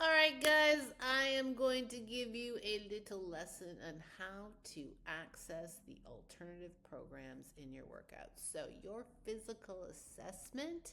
All right, guys, I am going to give you a little lesson on how to access the alternative programs in your workouts. So, your physical assessment,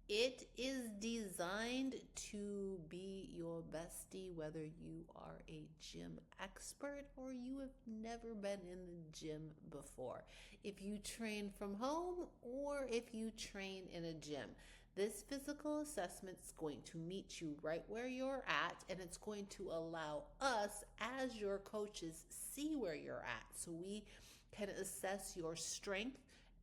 it is designed to be your bestie, whether you are a gym expert or you have never been in the gym before. If you train from home or if you train in a gym, this physical assessment is going to meet you right where you're at, and it's going to allow us as your coaches see where you're at so we can assess your strength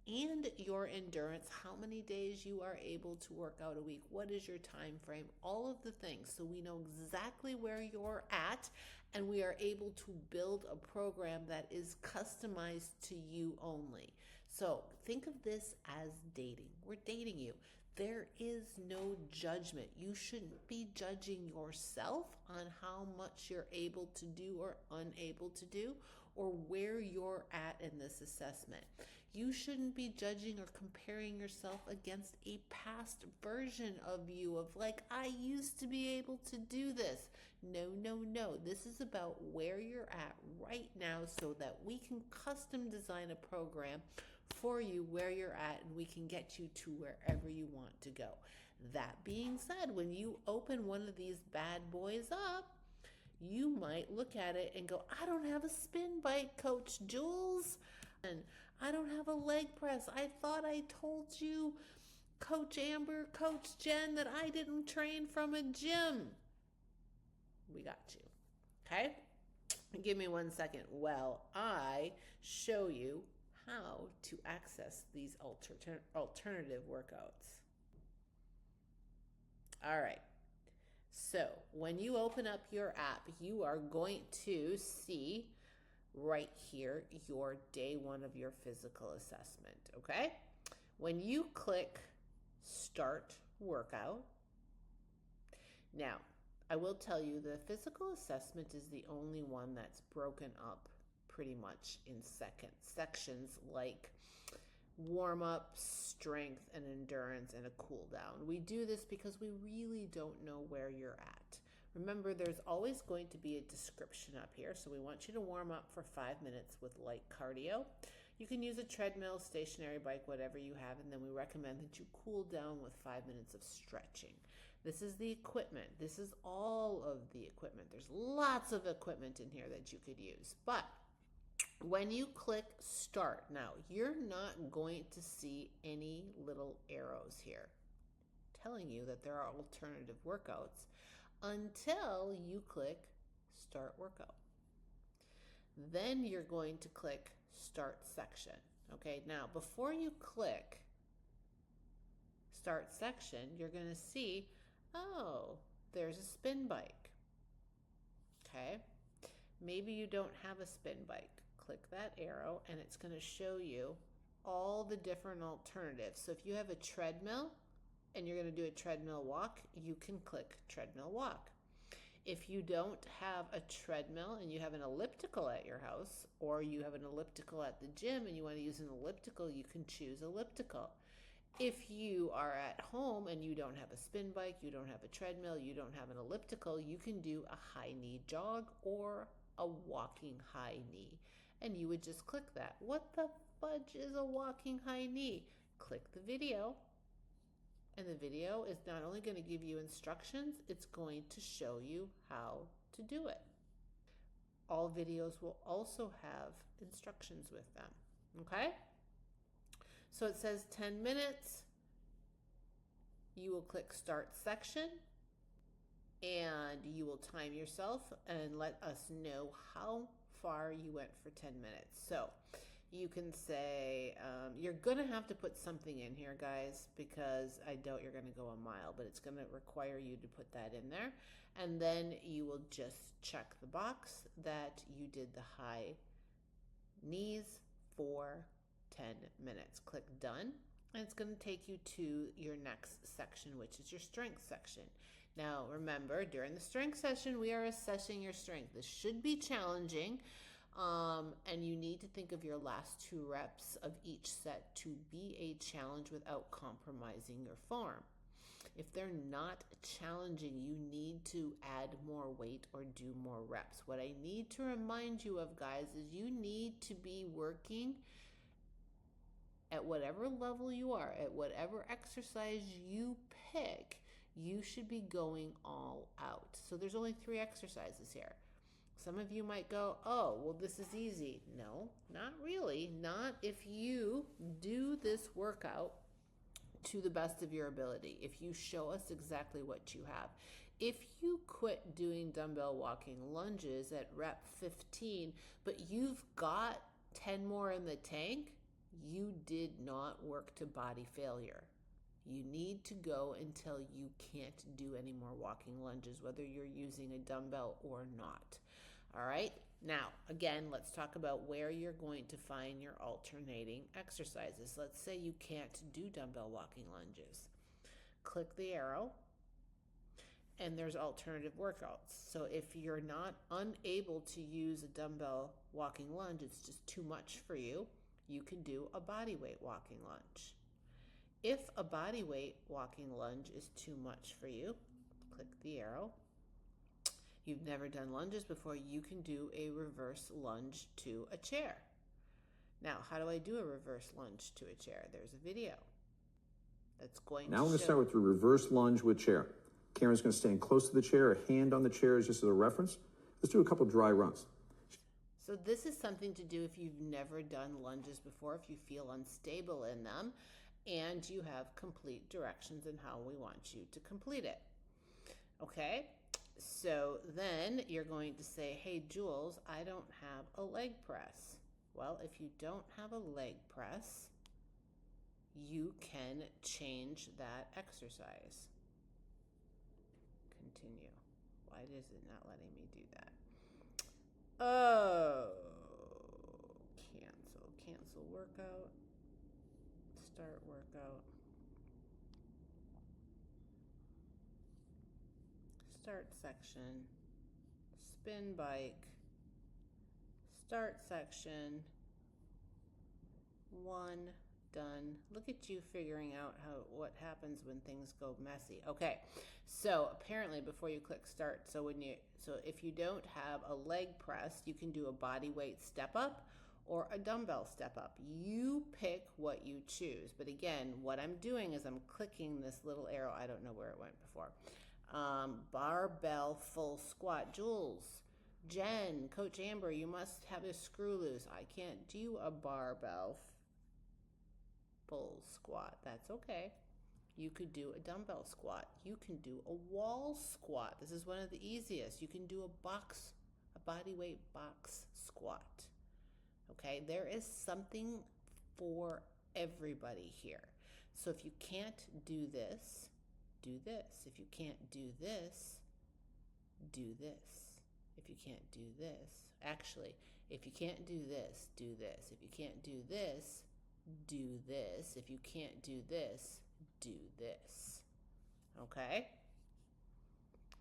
and your endurance, how many days you are able to work out a week, what is your time frame, all of the things, so we know exactly where you're at, and we are able to build a program that is customized to you only. So think of this as dating. We're dating you. There is no judgment. You shouldn't be judging yourself on how much you're able to do or unable to do, or where you're at in this assessment. You shouldn't be judging or comparing yourself against a past version of you, of like, I used to be able to do this. No, no, no. This is about where you're at right now so that we can custom design a program for you where you're at, and we can get you to wherever you want to go. That being said, when you open one of these bad boys up, you might look at it and go, I don't have a spin bike, Coach Jules. And I don't have a leg press. I thought I told you, Coach Amber, Coach Jen, that I didn't train from a gym. We got you. Okay? Give me 1 second while I show you how to access these alternative workouts. All right. So when you open up your app, you are going to see right here your day one of your physical assessment. Okay. When you click start workout, now I will tell you the physical assessment is the only one that's broken up pretty much in sections like warm up, strength, and endurance, and a cool down. We do this because we really don't know where you're at. Remember, there's always going to be a description up here. So we want you to warm up for 5 minutes with light cardio. You can use a treadmill, stationary bike, whatever you have, and then we recommend that you cool down with 5 minutes of stretching. This is the equipment. This is all of the equipment. There's lots of equipment in here that you could use, but when you click start, now you're not going to see any little arrows here telling you that there are alternative workouts until you click start workout. Then you're going to click start section. Okay, now before you click start section, you're going to see, oh, there's a spin bike. Okay, maybe you don't have a spin bike. Click that arrow and it's going to show you all the different alternatives. So if you have a treadmill and you're going to do a treadmill walk, you can click treadmill walk. If you don't have a treadmill and you have an elliptical at your house, or you have an elliptical at the gym and you want to use an elliptical, you can choose elliptical. If you are at home and you don't have a spin bike, you don't have a treadmill, you don't have an elliptical, you can do a high knee jog or a walking high knee. And you would just click that. What the fudge is a walking high knee? Click the video. And the video is not only going to give you instructions, it's going to show you how to do it. All videos will also have instructions with them. Okay? So it says 10 minutes. You will click start section and you will time yourself and let us know how far you went for 10 minutes. So you can say, you're going to have to put something in here, guys, because I doubt you're going to go a mile, but it's going to require you to put that in there. And then you will just check the box that you did the high knees for 10 minutes. Click done. And it's going to take you to your next section, which is your strength section. Now, remember, during the strength session, we are assessing your strength. This should be challenging. And you need to think of your last 2 reps of each set to be a challenge without compromising your form. If they're not challenging, you need to add more weight or do more reps. What I need to remind you of, guys, is you need to be working at whatever level you are, at whatever exercise you pick, you should be going all out. So there's only 3 exercises here. Some of you might go, oh, well, this is easy. No, not really. Not if you do this workout to the best of your ability. If you show us exactly what you have. If you quit doing dumbbell walking lunges at rep 15, but you've got 10 more in the tank, you did not work to body failure. You need to go until you can't do any more walking lunges, whether you're using a dumbbell or not. All right, now again, let's talk about where you're going to find your alternating exercises. Let's say you can't do dumbbell walking lunges. Click the arrow and there's alternative workouts. So if you're not unable to use a dumbbell walking lunge, it's just too much for you, you can do a body weight walking lunge. If a body weight walking lunge is too much for you, click the arrow. You've never done lunges before, you can do a reverse lunge to a chair. Now, how do I do a reverse lunge to a chair? There's a video that's going Now to we're going to start with the reverse lunge with chair. Karen's going to stand close to the chair, a hand on the chair is just as a reference. Let's do a couple dry runs. So this is something to do if you've never done lunges before, if you feel unstable in them, and you have complete directions in how we want you to complete it. Okay? So then you're going to say, hey, Jules, I don't have a leg press. Well, if you don't have a leg press, you can change that exercise. Continue. Why is it not letting me do that? Oh, cancel workout, start workout. Start section, spin bike, start section, 1, done. Look at you figuring out what happens when things go messy. Okay, so apparently before you click start, so if you don't have a leg press, you can do a body weight step up or a dumbbell step up. You pick what you choose. But again, what I'm doing is I'm clicking this little arrow. I don't know where it went before. Barbell full squat. Jules, Jen, Coach Amber, you must have a screw loose. I can't do a barbell full squat. That's okay. You could do a dumbbell squat. You can do a wall squat. This is one of the easiest. You can do a body weight box squat. Okay, there is something for everybody here. So if you can't do this, do this. If you can't do this, do this. If you can't do this, actually, if you can't do this, do this. If you can't do this, do this. If you can't do this, do this. Okay?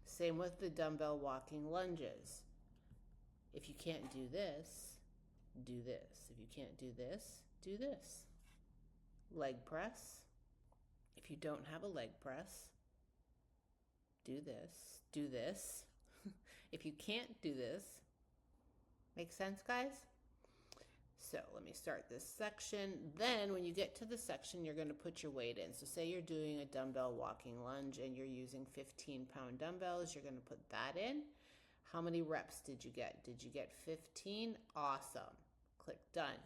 Same with the dumbbell walking lunges. If you can't do this, do this. If you can't do this, do this. Leg press. If you don't have a leg press, do this. Do this. If you can't do this, make sense, guys? So let me start this section. Then when you get to the section, you're going to put your weight in. So say you're doing a dumbbell walking lunge and you're using 15-pound dumbbells. You're going to put that in. How many reps did you get? Did you get 15? Awesome. Click done.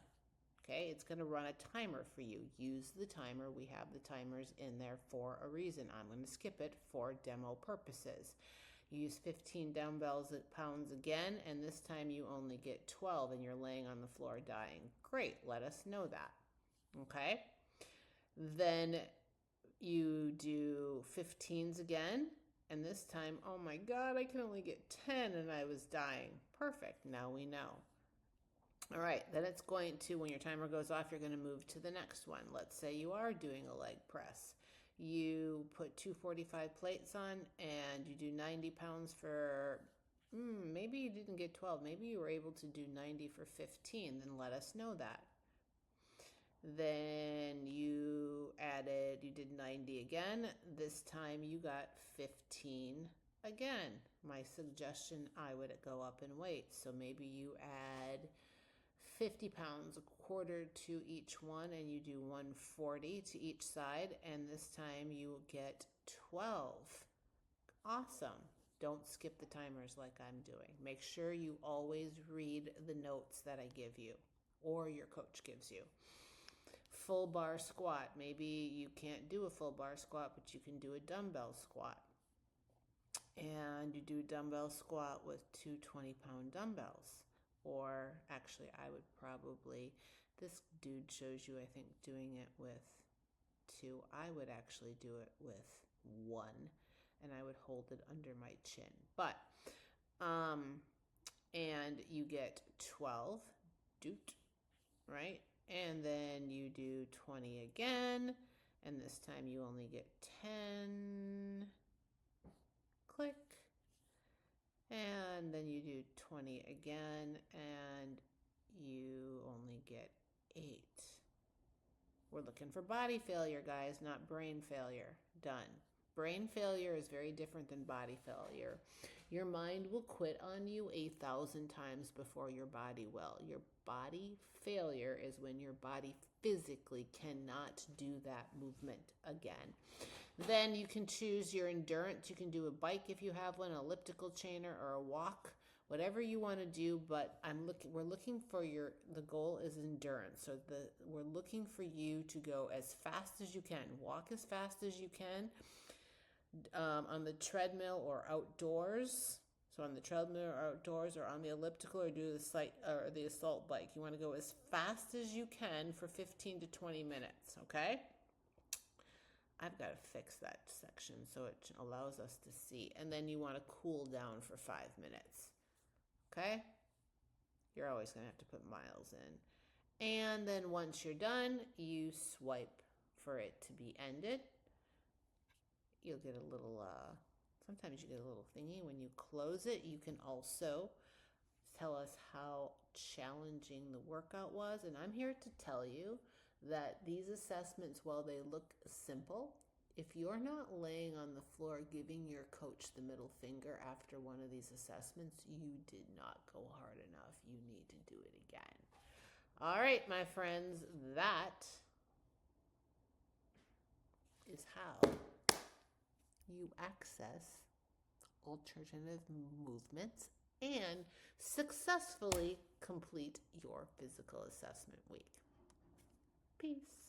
Okay, it's going to run a timer for you. Use the timer. We have the timers in there for a reason. I'm going to skip it for demo purposes. You use 15 pounds again, and this time you only get 12 and you're laying on the floor dying. Great, let us know that. Okay, then you do 15s again, and this time, oh my God, I can only get 10 and I was dying. Perfect, now we know. All right, then it's going to, when your timer goes off, you're going to move to the next one. Let's say you are doing a leg press. You put 245 plates on and you do 90 pounds for, maybe you didn't get 12. Maybe you were able to do 90 for 15. Then let us know that. Then you did 90 again. This time you got 15 again. My suggestion, I would go up in weight. So maybe you add 50 pounds, a quarter to each one, and you do 140 to each side. And this time you get 12. Awesome. Don't skip the timers like I'm doing. Make sure you always read the notes that I give you or your coach gives you. Full bar squat. Maybe you can't do a full bar squat, but you can do a dumbbell squat. And you do dumbbell squat with two 20-pound dumbbells. Or actually, I would probably, this dude shows you, I think, doing it with two. I would actually do it with one, and I would hold it under my chin. But, and you get 12, doot, right? And then you do 20 again, and this time you only get 10, click, and then you do 20 again, and you only get 8. We're looking for body failure, guys, not brain failure. Done. Brain failure is very different than body failure. Your mind will quit on you 1,000 times before your body will. Your body failure is when your body physically cannot do that movement again. Then you can choose your endurance. You can do a bike if you have one, an elliptical chainer, or a walk, whatever you want to do. But we're looking for the goal is endurance. So we're looking for you to go as fast as you can. Walk as fast as you can on the treadmill or outdoors. So on the treadmill or outdoors, or on the elliptical, or do the assault bike. You want to go as fast as you can for 15 to 20 minutes. Okay. I've got to fix that section so it allows us to see. And then you want to cool down for 5 minutes. Okay? You're always going to have to put miles in. And then once you're done, you swipe for it to be ended. You'll get a little, sometimes you get a little thingy. When you close it, you can also tell us how challenging the workout was. And I'm here to tell you that these assessments, while they look simple, if you're not laying on the floor giving your coach the middle finger after one of these assessments, you did not go hard enough. You need to do it again. All right, my friends, that is how you access alternative movements and successfully complete your physical assessment week. Peace.